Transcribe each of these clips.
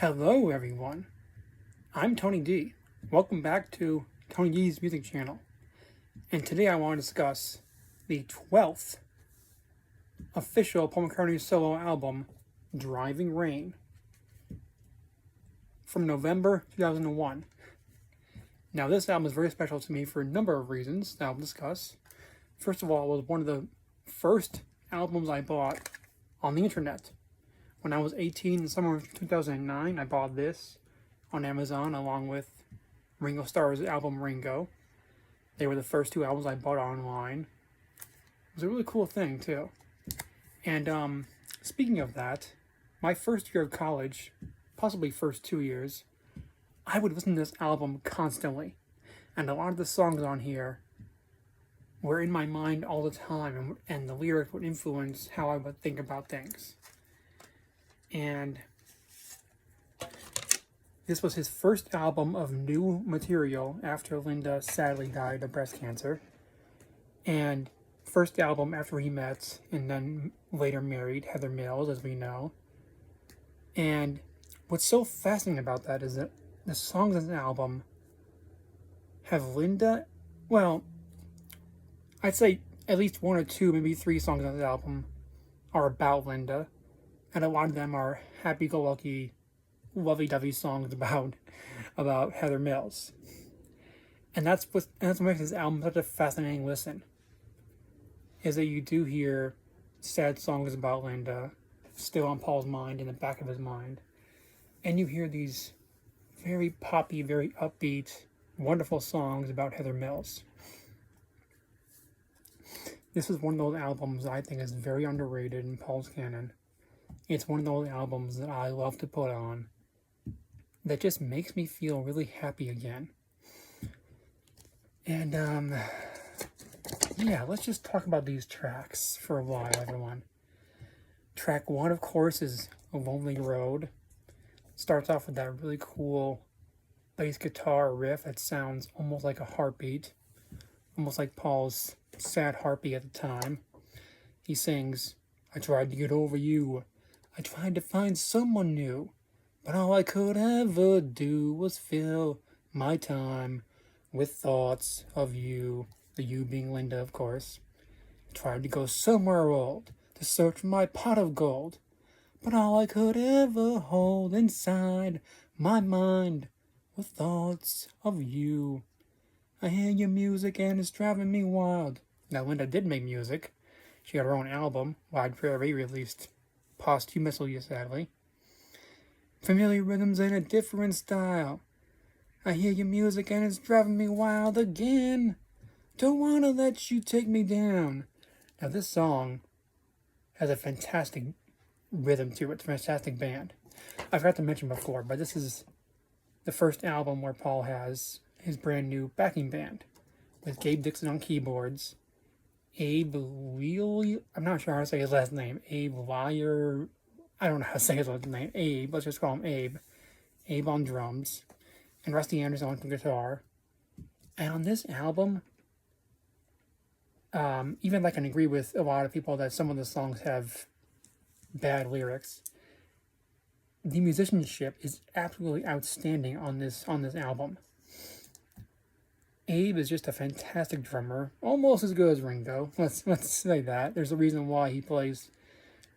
Hello everyone, I'm Tony D. Welcome back to Tony D's music channel. And today I want to discuss the 12th official Paul McCartney solo album, Driving Rain, from November 2001. Now this album is very special to me for a number of reasons that I'll discuss. First of all, it was one of the first albums I bought on the internet. When I was 18 in the summer of 2009, I bought this on Amazon along with Ringo Starr's album Ringo. They were the first two albums I bought online. It was a really cool thing too. And speaking of that, my first year of college, possibly first 2 years, I would listen to this album constantly. And a lot of the songs on here were in my mind all the time, and the lyrics would influence how I would think about things. And this was his first album of new material after Linda sadly died of breast cancer. And first album after he met and then later married Heather Mills, as we know. And what's so fascinating about that is that the songs on the album have Linda, well, I'd say at least one or two, maybe three songs on the album are about Linda. And a lot of them are happy-go-lucky, lovey-dovey songs about Heather Mills. And that's what makes this album such a fascinating listen, is that you do hear sad songs about Linda still on Paul's mind, in the back of his mind. And you hear these very poppy, very upbeat, wonderful songs about Heather Mills. This is one of those albums I think is very underrated in Paul's canon. It's one of those albums that I love to put on that just makes me feel really happy again. And, yeah, let's just talk about these tracks for a while, everyone. Track 1, of course, is A Lonely Road. Starts off with that really cool bass guitar riff that sounds almost like a heartbeat, almost like Paul's sad heartbeat at the time. He sings, "I tried to get over you. I tried to find someone new, but all I could ever do was fill my time with thoughts of you." The you being Linda, of course. "I tried to go somewhere old to search for my pot of gold, but all I could ever hold inside my mind were thoughts of you. I hear your music and it's driving me wild." Now, Linda did make music. She had her own album, Wide Prairie, released posthumously, sadly. "Familiar rhythms in a different style. I hear your music and it's driving me wild again. Don't want to let you take me down." Now this song has a fantastic rhythm to it. It's a fantastic band. I forgot to mention before, but this is the first album where Paul has his brand new backing band with Gabe Dixon on keyboards. Abe Wheely, I'm not sure how to say his last name. Abe Liar, I don't know how to say his last name. Abe, let's just call him Abe. Abe on drums. And Rusty Anderson on guitar. And on this album, even though I can agree with a lot of people that some of the songs have bad lyrics, the musicianship is absolutely outstanding on this album. Abe is just a fantastic drummer, almost as good as Ringo. Let's say that. There's a reason why he plays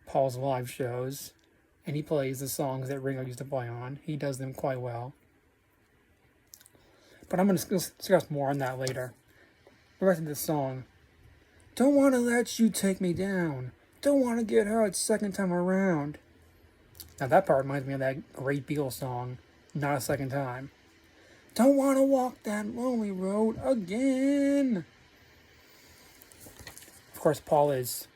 Paul's live shows, and he plays the songs that Ringo used to play on. He does them quite well. But I'm going to discuss more on that later. The rest of this song: "Don't want to let you take me down. Don't want to get hurt second time around." Now that part reminds me of that great Beatles song, Not a Second Time. "Don't want to walk that lonely road again." Of course, Paul is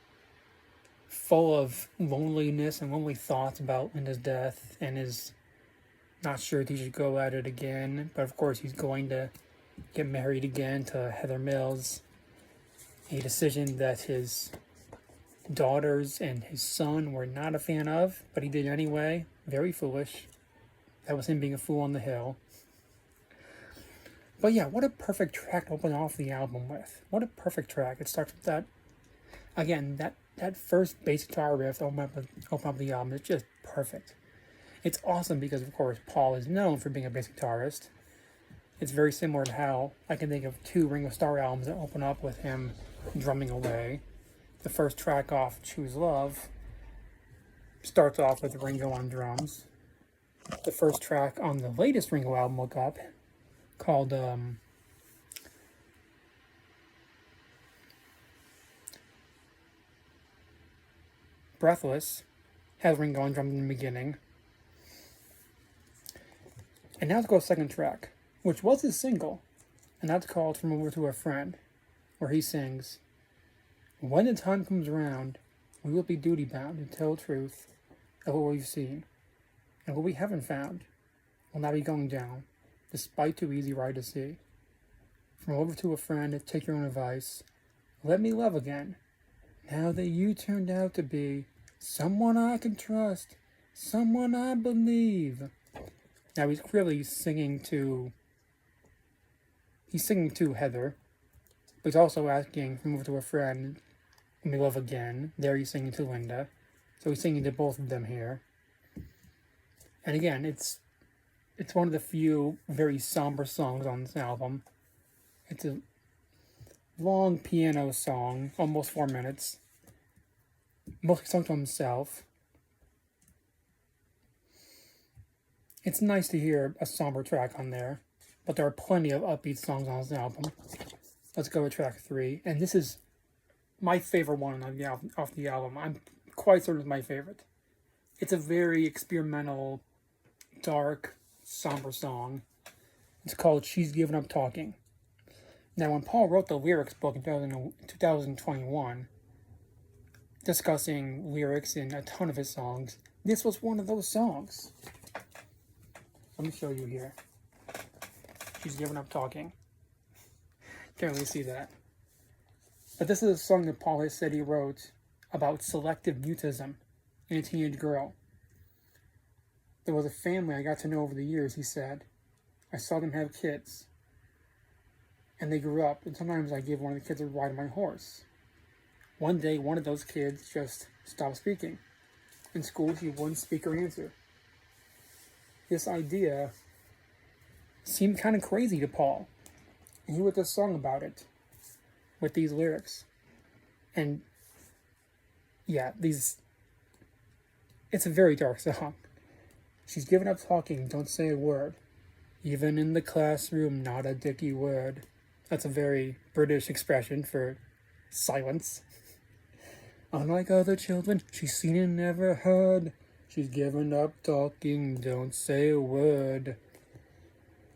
full of loneliness and lonely thoughts about Linda's death and is not sure if he should go at it again. But of course, he's going to get married again to Heather Mills, a decision that his daughters and his son were not a fan of, but he did anyway. Very foolish. That was him being a fool on the hill. But yeah, what a perfect track to open off the album with. What a perfect track. It starts with that, again, that first bass guitar riff to open up the album is just perfect. It's awesome because, of course, Paul is known for being a bass guitarist. It's very similar to how I can think of 2 Ringo Starr albums that open up with him drumming away. The first track off, Choose Love, starts off with Ringo on drums. The first track on the latest Ringo album, Look Up, called Breathless, has Ringo on drums in the beginning. And now let's go to the second track, which was his single, and that's called From Over to a Friend, where he sings, "When the time comes around, we will be duty-bound to tell the truth of what we've seen, and what we haven't found will not be going down, despite too easy ride to see. From over to a friend, take your own advice. Let me love again, now that you turned out to be someone I can trust, someone I believe." Now he's clearly singing to Heather, but he's also asking from over to a friend, "Let me love again." There he's singing to Linda. So he's singing to both of them here. And again, it's one of the few very somber songs on this album. It's a long piano song, almost 4 minutes. Mostly sung to himself. It's nice to hear a somber track on there, but there are plenty of upbeat songs on this album. Let's go with track 3, and this is my favorite one off the album. I'm quite certain it's my favorite. It's a very experimental, dark, somber song. It's called She's Given Up Talking. Now, when Paul wrote the lyrics book in 2021, discussing lyrics in a ton of his songs, this was one of those songs. Let me show you here. She's Given Up Talking. Can't really see that. But this is a song that Paul has said he wrote about selective mutism in a teenage girl. There was a family I got to know over the years, he said. I saw them have kids. And they grew up, and sometimes I gave one of the kids a ride on my horse. One day, one of those kids just stopped speaking. In school, she wouldn't speak or answer. This idea seemed kind of crazy to Paul. And he wrote a song about it with these lyrics. And yeah, it's a very dark song. She's given up talking, don't say a word. Even in the classroom, not a dicky word. That's a very British expression for silence. Unlike other children, she's seen and never heard. She's given up talking, don't say a word.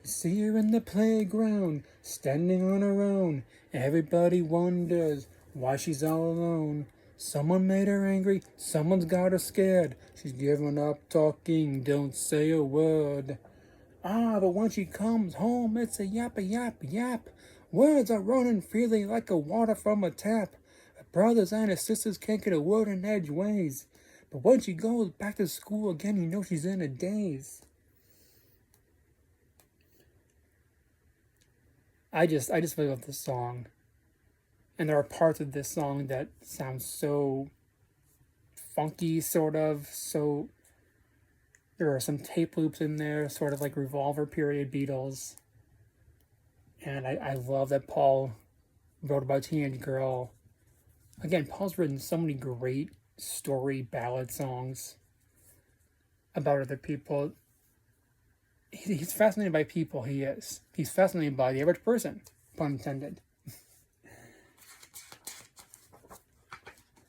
See her in the playground, standing on her own. Everybody wonders why she's all alone. Someone made her angry, someone's got her scared. She's given up talking, don't say a word. But when she comes home, it's a yap, yap, yap. Words are running freely like a water from a tap. Her brothers and her sisters can't get a word in edgeways. But when she goes back to school again, you know she's in a daze. I just really love this song. And there are parts of this song that sound so funky, sort of. So there are some tape loops in there, sort of like Revolver period Beatles. And I love that Paul wrote about a teenage girl. Again, Paul's written so many great story ballad songs about other people. He's fascinated by people, he is. He's fascinated by the average person, pun intended.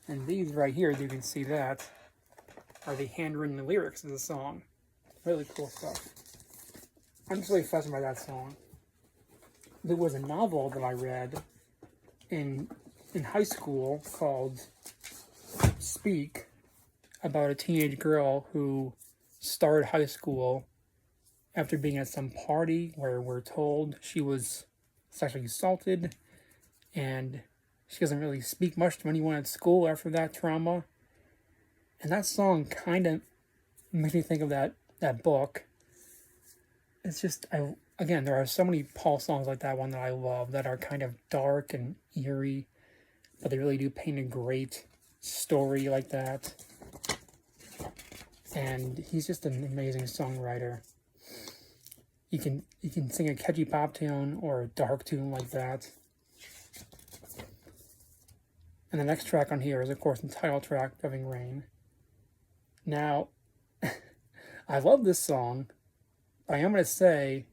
And these right here, you can see that, are the handwritten lyrics of the song. Really cool stuff. I'm just really fascinated by that song. There was a novel that I read in high school called Speak, about a teenage girl who started high school after being at some party where we're told she was sexually assaulted, and she doesn't really speak much to anyone at school after that trauma. And that song kind of makes me think of that book. It's just, again, there are so many Paul songs like that one that I love that are kind of dark and eerie, but they really do paint a great story like that. and he's just an amazing songwriter. You can sing a catchy pop tune or a dark tune like that. And the next track on here is, of course, the title track, Driving Rain. Now, I love this song, but I am going to say,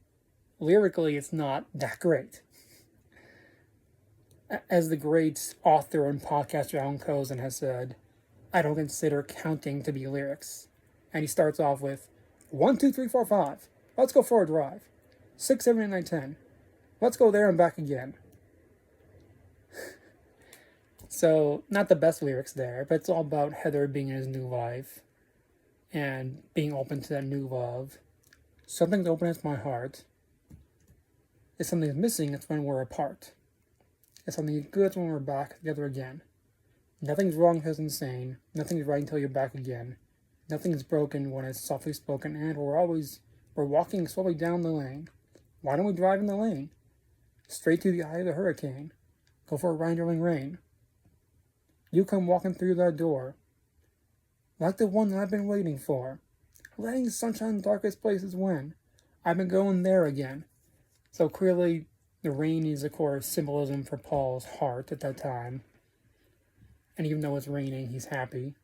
lyrically, it's not that great. As the great author and podcaster Alan Cozen has said, I don't consider counting to be lyrics. And he starts off with 1, 2, 3, 4, 5. Let's go for a drive. 6, 7, 8, 9, 10. Let's go there and back again. So, not the best lyrics there, but it's all about Heather being in his new life and being open to that new love. Something's open as my heart. If something's missing, it's when we're apart. If something's good, it's when we're back together again. Nothing's wrong if it's insane. Nothing's right until you're back again. Nothing's broken when it's softly spoken, and we're walking slowly down the lane. Why don't we drive in the lane? Straight through the eye of the hurricane. Go for a ride during rain. You come walking through that door, like the one that I've been waiting for, letting sunshine in the darkest places when I've been going there again. So clearly, the rain is, of course, symbolism for Paul's heart at that time. And even though it's raining, he's happy.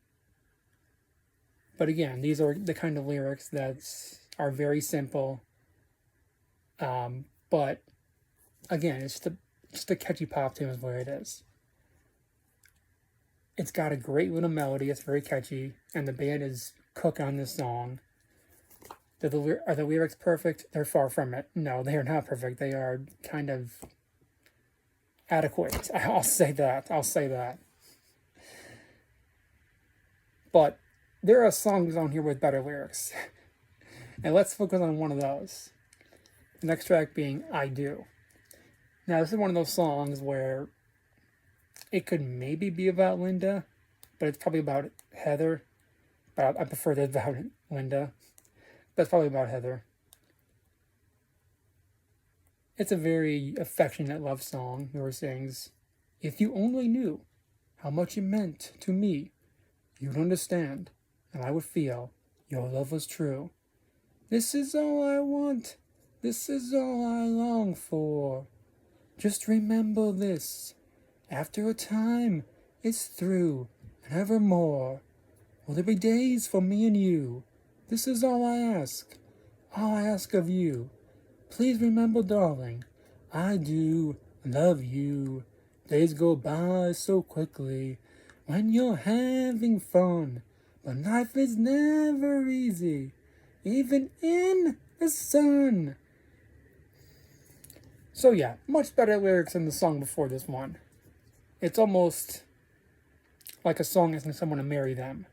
But again, these are the kind of lyrics that are very simple. But again, it's just a catchy pop tune is what it is. It's got a great little melody. It's very catchy, and the band is cooking on this song. Are the lyrics perfect? They're far from it. No, they are not perfect. They are kind of adequate. I'll say that. But there are songs on here with better lyrics. And let's focus on one of those. The next track being I Do. Now, this is one of those songs where it could maybe be about Linda, but it's probably about Heather. But I prefer that about Linda. That's probably about Heather. It's a very affectionate love song where it sings, if you only knew how much it meant to me, you'd understand, and I would feel your love was true. This is all I want, this is all I long for. Just remember this, after a time, it's through, and evermore. Will there be days for me and you? This is all I ask of you. Please remember, darling, I do love you. Days go by so quickly when you're having fun, but life is never easy, even in the sun. So yeah, much better lyrics than the song before this one. It's almost like a song asking someone to marry them,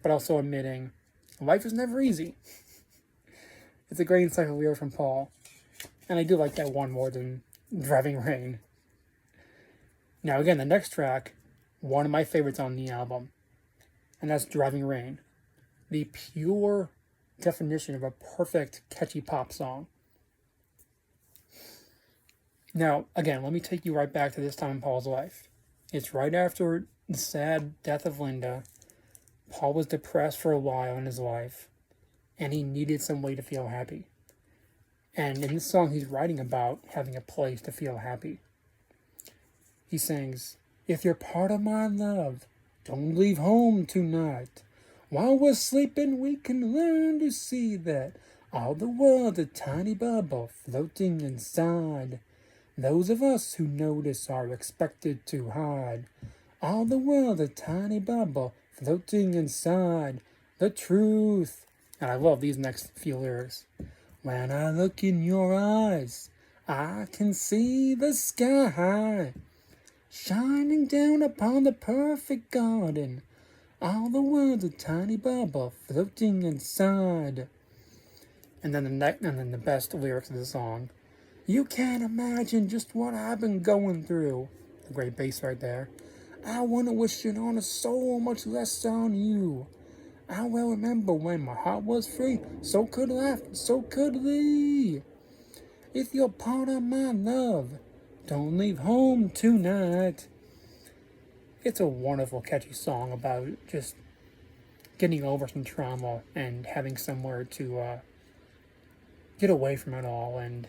but also admitting life is never easy. It's a great insightful lyric from Paul, and I do like that one more than Driving Rain. Now again, the next track, one of my favorites on the album, and that's Driving Rain. The pure definition of a perfect, catchy pop song. Now, again, let me take you right back to this time in Paul's life. It's right after the sad death of Linda. Paul was depressed for a while in his life, and he needed some way to feel happy. And in this song, he's writing about having a place to feel happy. He sings, if you're part of my love, don't leave home tonight. While we're sleeping, we can learn to see that all the world's a tiny bubble floating inside. Those of us who notice are expected to hide. All the world's a tiny bubble floating inside the truth. And I love these next few lyrics. When I look in your eyes, I can see the sky shining down upon the perfect garden. All the world's a tiny bubble floating inside. And then the best lyrics of the song. You can't imagine just what I've been going through. A great bass right there. I want to wish it on so much less on you. I well remember when my heart was free, so could laugh, so could we. If you're part of my love, don't leave home tonight. It's a wonderful, catchy song about just getting over some trauma and having somewhere to get away from it all and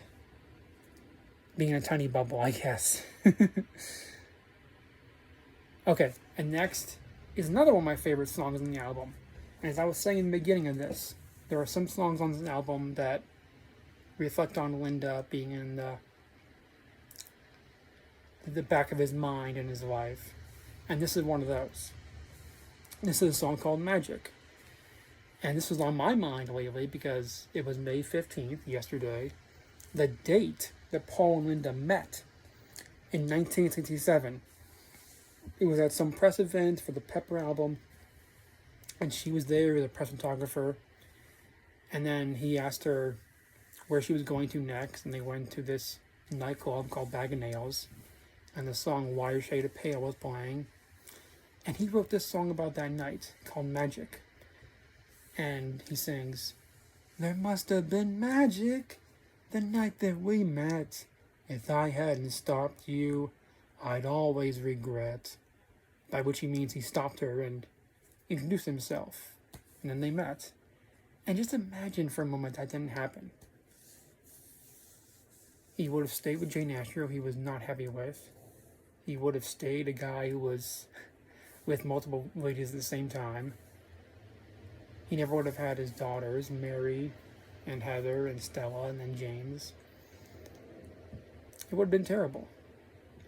being in a tiny bubble, I guess. Okay, and next is another one of my favorite songs in the album. And as I was saying in the beginning of this, there are some songs on this album that reflect on Linda being in the back of his mind in his life. And this is one of those. This is a song called Magic. And this was on my mind lately because it was May 15th, yesterday, the date that Paul and Linda met in 1967. It was at some press event for the Pepper album, and she was there as a press photographer. And then he asked her where she was going to next, and they went to this nightclub called Bag of Nails, and the song Wider Shade of Pale was playing. And he wrote this song about that night called Magic. And he sings, "There must have been magic the night that we met. If I hadn't stopped you, I'd always regret." By which he means he stopped her and introduced himself. And then they met. And just imagine for a moment that didn't happen. He would have stayed with Jane Asher, who he was not happy with. He would have stayed a guy who was with multiple ladies at the same time. He never would have had his daughters, Mary and Heather and Stella and then James. It would have been terrible.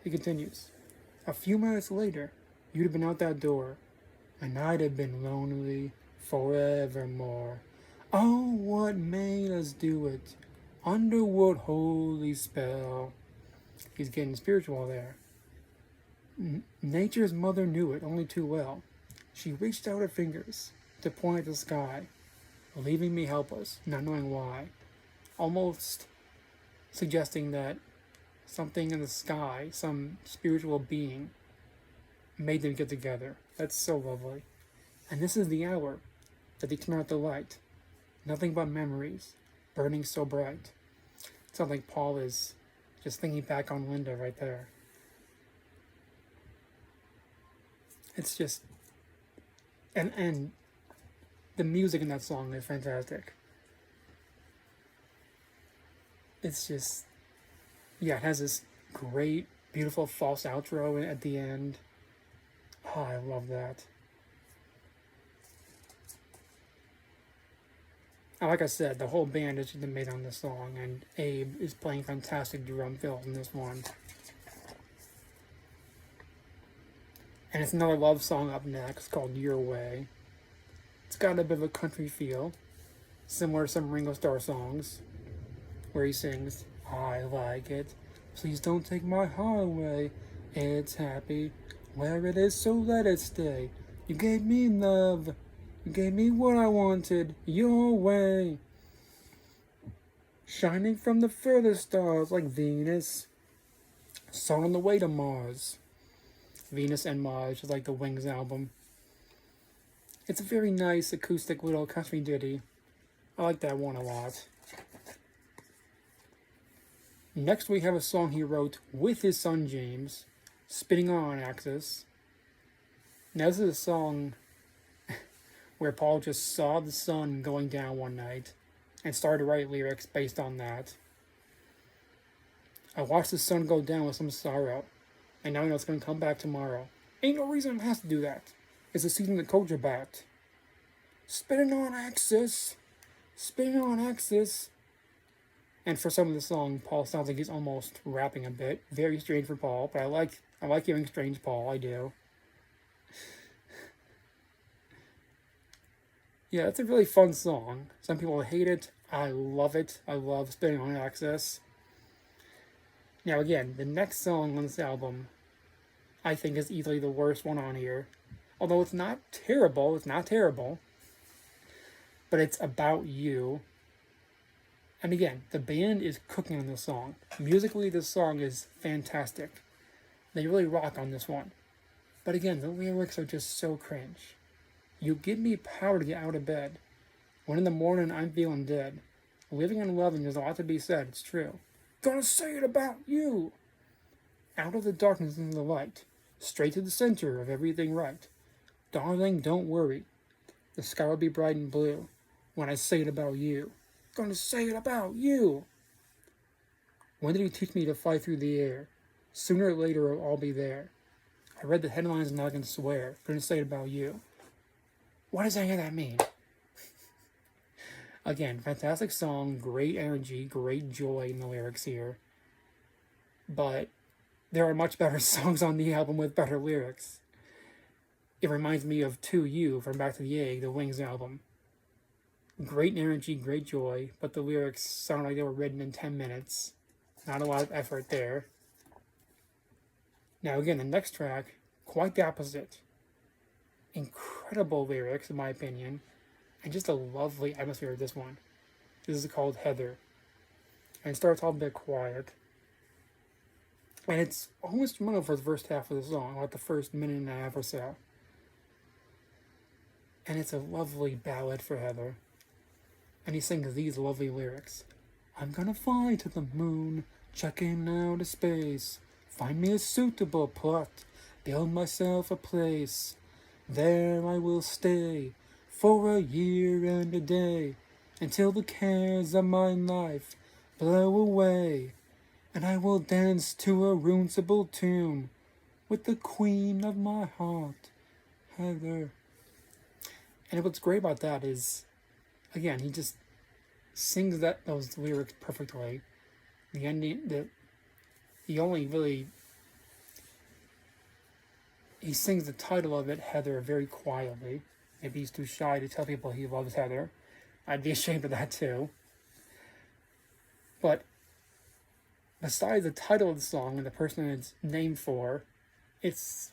He continues, "A few minutes later, you'd have been out that door, and I'd have been lonely forevermore. Oh, what made us do it? Under what holy spell?" He's getting spiritual there. Nature's mother knew it only too well. She reached out her fingers to point at the sky, leaving me helpless, not knowing why. Almost suggesting that something in the sky, some spiritual being, made them get together. That's so lovely. And this is the hour that they turn out the light. Nothing but memories, burning so bright. It sounds like Paul is just thinking back on Linda right there. It's just... And the music in that song is fantastic. It's just... Yeah, it has this great, beautiful false outro at the end. Oh, I love that. And like I said, the whole band has been made on this song, and Abe is playing fantastic drum fills in this one. And it's another love song up next called Your Way. It's got a bit of a country feel, similar to some Ringo Starr songs, where he sings, "I like it, please don't take my heart away. It's happy where it is, so let it stay. You gave me love, you gave me what I wanted, your way. Shining from the furthest stars like Venus, song on the way to Mars." Venus and Mars is like the Wings album. It's a very nice acoustic little country ditty. I like that one a lot. Next we have a song he wrote with his son James, "Spinning on Axis." Now this is a song where Paul just saw the sun going down one night and started to write lyrics based on that. "I watched the sun go down with some sorrow, and now I know it's going to come back tomorrow. Ain't no reason it has to do that. It's the season the coach are back. Spinning on axis, spinning on axis." And for some of the song, Paul sounds like he's almost rapping a bit. Very strange for Paul, but I like hearing strange Paul, I do. Yeah, it's a really fun song. Some people hate it. I love it. I love Spinning on Axis. Now again, the next song on this album, I think, is easily the worst one on here. Although it's not terrible, but it's About You. And again, the band is cooking on this song. Musically, this song is fantastic. They really rock on this one. But again, the lyrics are just so cringe. "You give me power to get out of bed. When in the morning I'm feeling dead. Living and loving, there's a lot to be said, it's true. Gonna say it about you. Out of the darkness into the light. Straight to the center of everything right. Darling, don't worry. The sky will be bright and blue when I say it about you. Gonna say it about you. When did you teach me to fly through the air? Sooner or later I'll be there. I read the headlines and I can swear. Gonna say it about you. What does any of that mean? Again, fantastic song, great energy, great joy in the lyrics here. But there are much better songs on the album with better lyrics. It reminds me of To You from Back to the Egg, the Wings album. Great energy, great joy, but the lyrics sound like they were written in 10 minutes. Not a lot of effort there. Now again, the next track, quite the opposite. Incredible lyrics, in my opinion, and just a lovely atmosphere of this one. This is called Heather. And it starts off a bit quiet. And it's almost instrumental for the first half of the song, like the first minute and a half or so. And it's a lovely ballad for Heather. And he sings these lovely lyrics. I'm gonna fly to the moon, checking out of space. Find me a suitable plot, build myself a place. There I will stay for a year and a day, until the cares of my life blow away. And I will dance to a runcible tune with the queen of my heart, Heather. And what's great about that is, again, he just sings those lyrics perfectly. The ending, he sings the title of it, Heather, very quietly. Maybe he's too shy to tell people he loves Heather. I'd be ashamed of that too. But besides the title of the song and the person it's named for, it's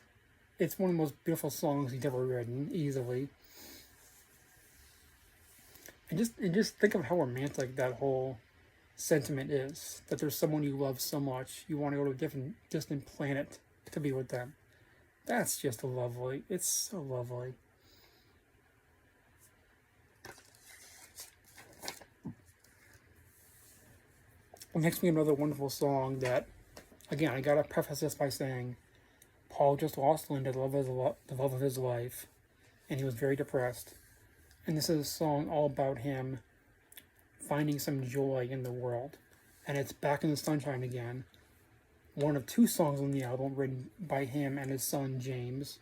one of the most beautiful songs he's ever written, easily. And just think of how romantic that whole sentiment is. That there's someone you love so much, you want to go to a different, distant planet to be with them. That's just lovely. It's so lovely. Next, we have another wonderful song that, again, I gotta preface this by saying, Paul just lost Linda, the love of his life, and he was very depressed. And this is a song all about him finding some joy in the world. And it's Back in the Sunshine Again. One of 2 songs on the album written by him and his son James.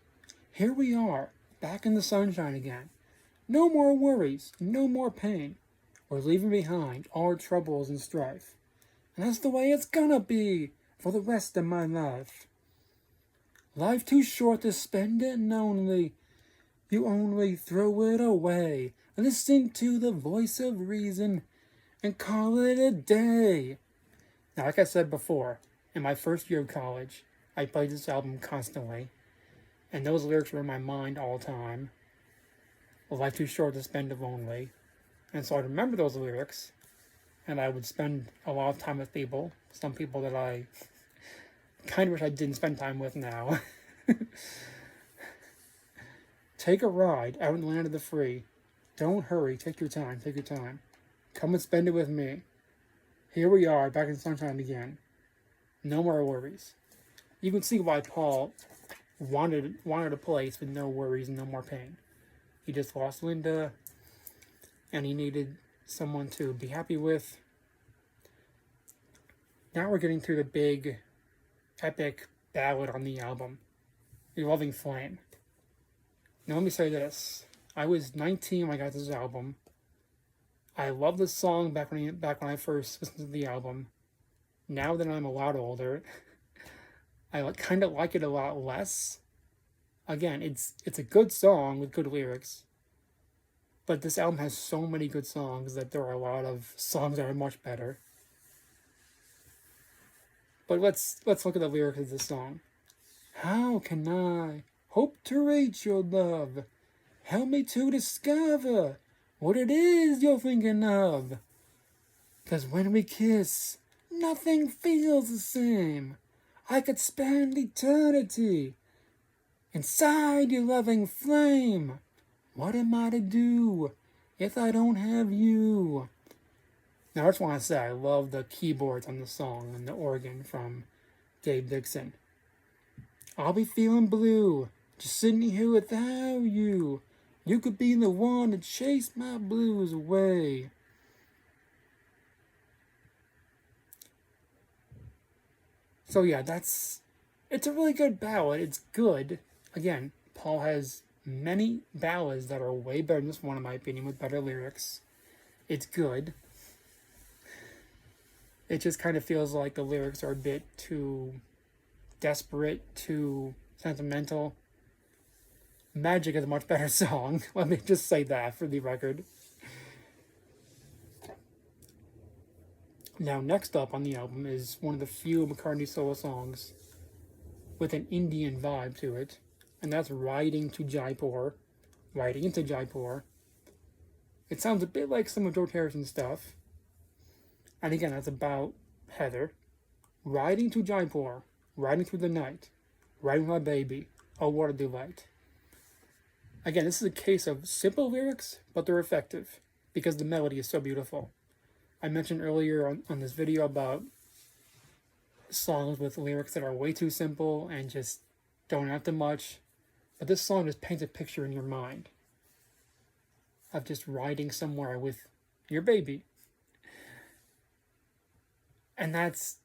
Here we are, back in the sunshine again. No more worries, no more pain. We're leaving behind all our troubles and strife. And that's the way it's gonna be for the rest of my life. Life too short to spend it lonely. You only throw it away. Listen to the voice of reason and call it a day. Now, like I said before, in my first year of college, I played this album constantly, and those lyrics were in my mind all the time. Life too short to spend it lonely. And so I remember those lyrics, and I would spend a lot of time with people, some people that I kind of wish I didn't spend time with now. Take a ride out in the land of the free. Don't hurry, take your time, take your time. Come and spend it with me. Here we are, back in the sunshine again. No more worries. You can see why Paul wanted a place with no worries and no more pain. He just lost Linda, and he needed someone to be happy with. Now we're getting through the big, epic ballad on the album, Revolving Flame. Now let me say this. I was 19 when I got this album. I loved this song back when I first listened to the album. Now that I'm a lot older, I kind of like it a lot less. Again, it's a good song with good lyrics. But this album has so many good songs that there are a lot of songs that are much better. But let's look at the lyrics of this song. How can I hope to reach your love? Help me to discover what it is you're thinking of. 'Cause when we kiss, nothing feels the same. I could spend eternity inside your loving flame. What am I to do if I don't have you? Now I just want to say I love the keyboards on the song and the organ from Dave Dixon. I'll be feeling blue, just sitting here without you. You could be the one to chase my blues away. So yeah, it's a really good ballad. It's good. Again, Paul has many ballads that are way better than this one, in my opinion, with better lyrics. It's good. It just kind of feels like the lyrics are a bit too desperate, too sentimental. Magic is a much better song. Let me just say that for the record. Now, next up on the album is one of the few McCartney solo songs with an Indian vibe to it, and that's Riding to Jaipur, Riding into Jaipur. It sounds a bit like some of George Harrison's stuff. And again, that's about Heather. Riding to Jaipur, riding through the night, riding with my baby, oh what a delight. Again, this is a case of simple lyrics, but they're effective because the melody is so beautiful. I mentioned earlier on this video about songs with lyrics that are way too simple and just don't add to much. But this song just paints a picture in your mind of just riding somewhere with your baby. And that's,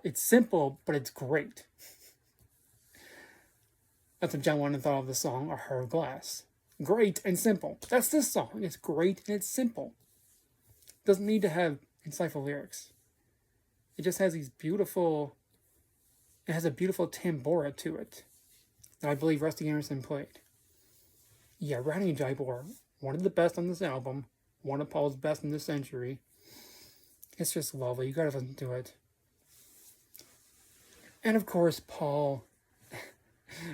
it's simple, but it's great. That's what John Lennon thought of the song, A Heart of Glass. Great and simple. That's this song. It's great and it's simple. Doesn't need to have insightful lyrics. It just has these beautiful, it has a beautiful tambora to it that I believe Rusty Anderson played. Yeah, Riding in Jaipur, one of the best on this album, one of Paul's best in this century. It's just lovely. You gotta listen to it. And of course, Paul,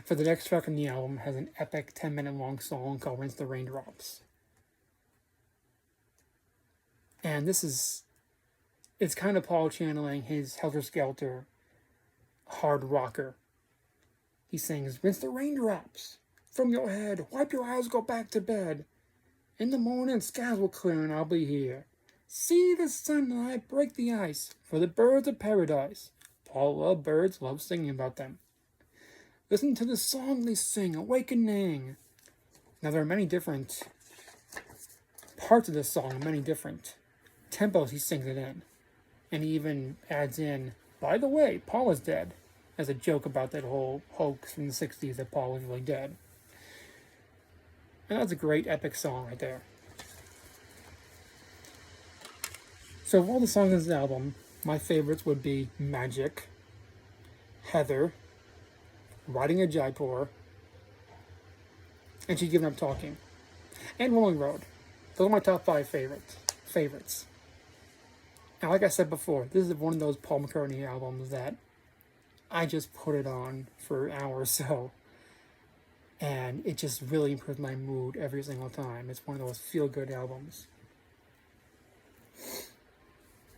for the next track on the album, has an epic 10-minute long song called Rinse the Raindrops. And it's kind of Paul channeling his Helter Skelter hard rocker. He sings, rinse the raindrops from your head, wipe your eyes, go back to bed. In the morning, skies will clear and I'll be here. See the sunlight break the ice for the birds of paradise. Paul loved birds, loved singing about them. Listen to the song they sing, awakening. Now there are many different parts of this song, many different tempos he sings it in. And he even adds in, by the way, Paul is dead, as a joke about that whole hoax from the 60s that Paul was really dead. And that's a great epic song right there. So of all the songs on this album, my favorites would be Magic, Heather, Riding a Jaipur, and She's Given Up Talking, and Rolling Road. Those are my top 5 favorites. And like I said before, this is one of those Paul McCartney albums that I just put it on for an hour or so, and it just really improves my mood every single time. It's one of those feel-good albums.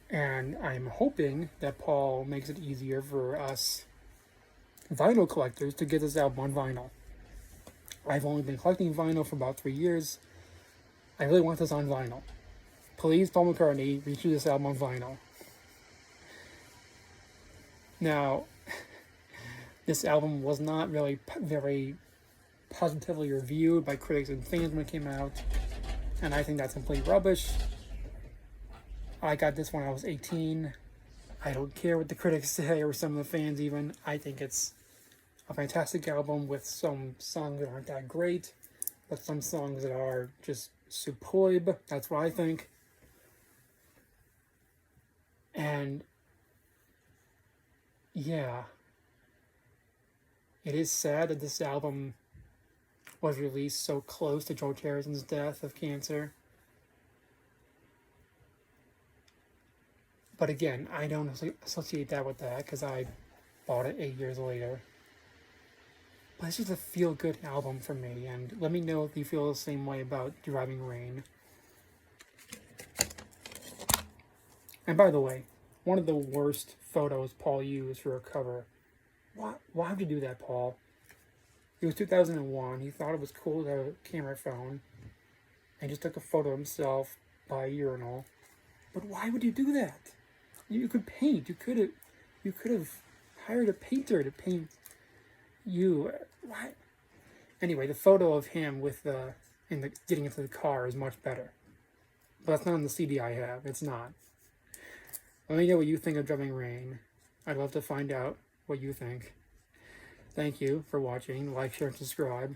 And I'm hoping that Paul makes it easier for us vinyl collectors to get this album on vinyl. I've only been collecting vinyl for about 3 years. I really want this on vinyl. Please, Paul McCartney, reissue this album on vinyl. Now, this album was not really very positively reviewed by critics and fans when it came out, and I think that's complete rubbish. I got this when I was 18. I don't care what the critics say, or some of the fans even. I think it's a fantastic album with some songs that aren't that great, but some songs that are just superb. That's what I think. And yeah, it is sad that this album was released so close to George Harrison's death of cancer. But again, I don't associate that with that because I bought it 8 years later. But it's just a feel-good album for me, and let me know if you feel the same way about Driving Rain. And by the way, one of the worst photos Paul used for a cover. Why would you do that, Paul? It was 2001. He thought it was cool to have a camera phone, and just took a photo of himself by a urinal. But why would you do that? You could paint. You could have hired a painter to paint you. Why? Anyway, the photo of him with the getting into the car is much better. But that's not on the CD I have. It's not. Let me know what you think of Driving Rain. I'd love to find out what you think. Thank you for watching. Like, share, and subscribe.